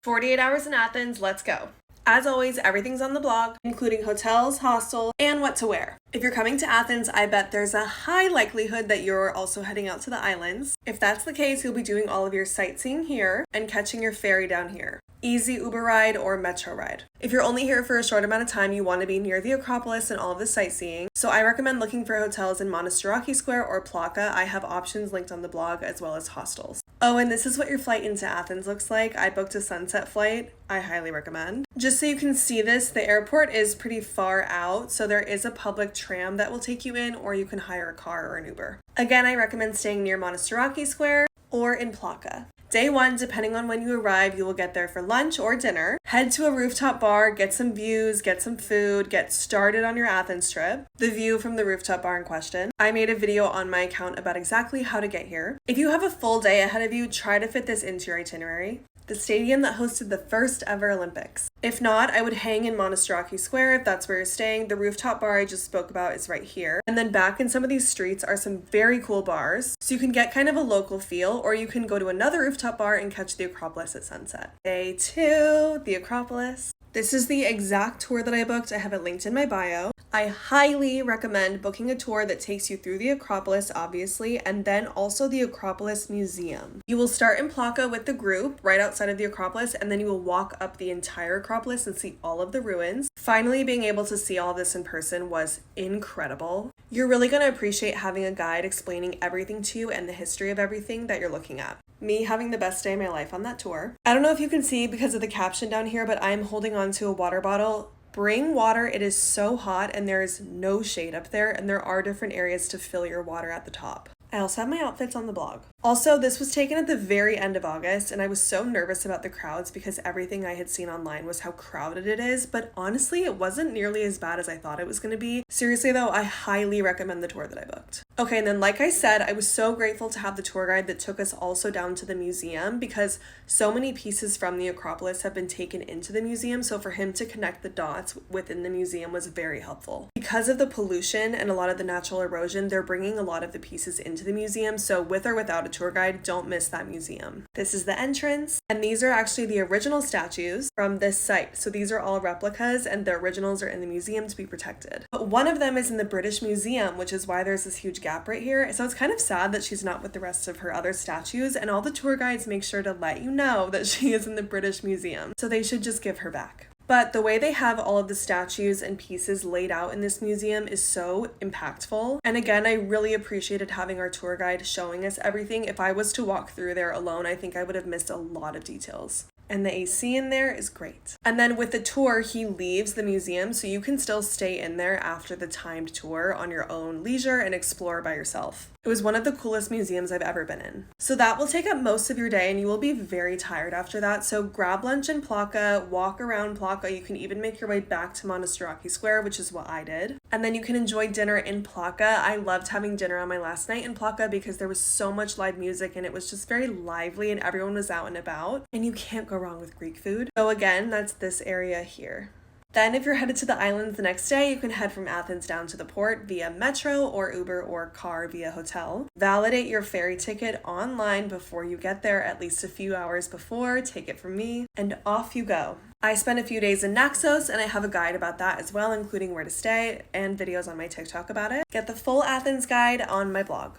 48 hours in Athens, let's go. As always, everything's on the blog, including hotels, hostels, and what to wear. If you're coming to Athens, I bet there's a high likelihood that you're also heading out to the islands. If that's the case, you'll be doing all of your sightseeing here and catching your ferry down here. Easy Uber ride or metro ride. If you're only here for a short amount of time, you want to be near the Acropolis and all of the sightseeing. So I recommend looking for hotels in Monastiraki Square or Plaka. I have options linked on the blog as well as hostels. Oh, and this is what your flight into Athens looks like. I booked a sunset flight. I highly recommend. Just so you can see this, the airport is pretty far out, so there is a public tram that will take you in, or you can hire a car or an Uber. Again, I recommend staying near Monastiraki Square or in Plaka. Day 1, depending on when you arrive, you will get there for lunch or dinner. Head to a rooftop bar, get some views, get some food, get started on your Athens trip. The view from the rooftop bar in question. I made a video on my account about exactly how to get here. If you have a full day ahead of you, try to fit this into your itinerary. The stadium that hosted the first ever Olympics. If not, I would hang in Monastiraki Square if that's where you're staying. The rooftop bar I just spoke about is right here. And then back in some of these streets are some very cool bars, so you can get kind of a local feel, or you can go to another rooftop bar and catch the Acropolis at sunset. Day 2, the Acropolis. This is the exact tour that I booked. I have it linked in my bio. I highly recommend booking a tour that takes you through the Acropolis, obviously, and then also the Acropolis Museum. You will start in Plaka with the group right outside of the Acropolis, and then you will walk up the entire Acropolis and see all of the ruins. Finally, being able to see all of this in person was incredible. You're really going to appreciate having a guide explaining everything to you and the history of everything that you're looking at. Me having the best day of my life on that tour. I don't know if you can see because of the caption down here, but I'm holding on to a water bottle. Bring water. It is so hot and there is no shade up there, and there are different areas to fill your water at the top. I also have my outfits on the blog. Also, this was taken at the very end of August, and I was so nervous about the crowds because everything I had seen online was how crowded it is, but honestly, it wasn't nearly as bad as I thought it was going to be. Seriously though, I highly recommend the tour that I booked. Okay, and then like I said, I was so grateful to have the tour guide that took us also down to the museum because so many pieces from the Acropolis have been taken into the museum, so for him to connect the dots within the museum was very helpful. Because of the pollution and a lot of the natural erosion, they're bringing a lot of the pieces into the museum, so with or without a tour guide, don't miss that museum. This is the entrance, and these are actually the original statues from this site. So these are all replicas, and the originals are in the museum to be protected. But one of them is in the British Museum, which is why there's this huge gap right here. So it's kind of sad that she's not with the rest of her other statues, and all the tour guides make sure to let you know that she is in the British Museum. So they should just give her back. But the way they have all of the statues and pieces laid out in this museum is so impactful. And again, I really appreciated having our tour guide showing us everything. If I was to walk through there alone, I think I would have missed a lot of details. And the AC in there is great. And then with the tour, he leaves the museum, so you can still stay in there after the timed tour on your own leisure and explore by yourself. It was one of the coolest museums I've ever been in. So that will take up most of your day, and you will be very tired after that. So grab lunch in Plaka, walk around Plaka. You can even make your way back to Monastiraki Square, which is what I did. And then you can enjoy dinner in Plaka. I loved having dinner on my last night in Plaka because there was so much live music and it was just very lively and everyone was out and about. And you can't go wrong with Greek food. So again, that's this area here. Then if you're headed to the islands the next day, you can head from Athens down to the port via metro or Uber or car via hotel. Validate your ferry ticket online before you get there, at least a few hours before, take it from me, and off you go. I spent a few days in Naxos, and I have a guide about that as well, including where to stay and videos on my TikTok about it. Get the full Athens guide on my blog.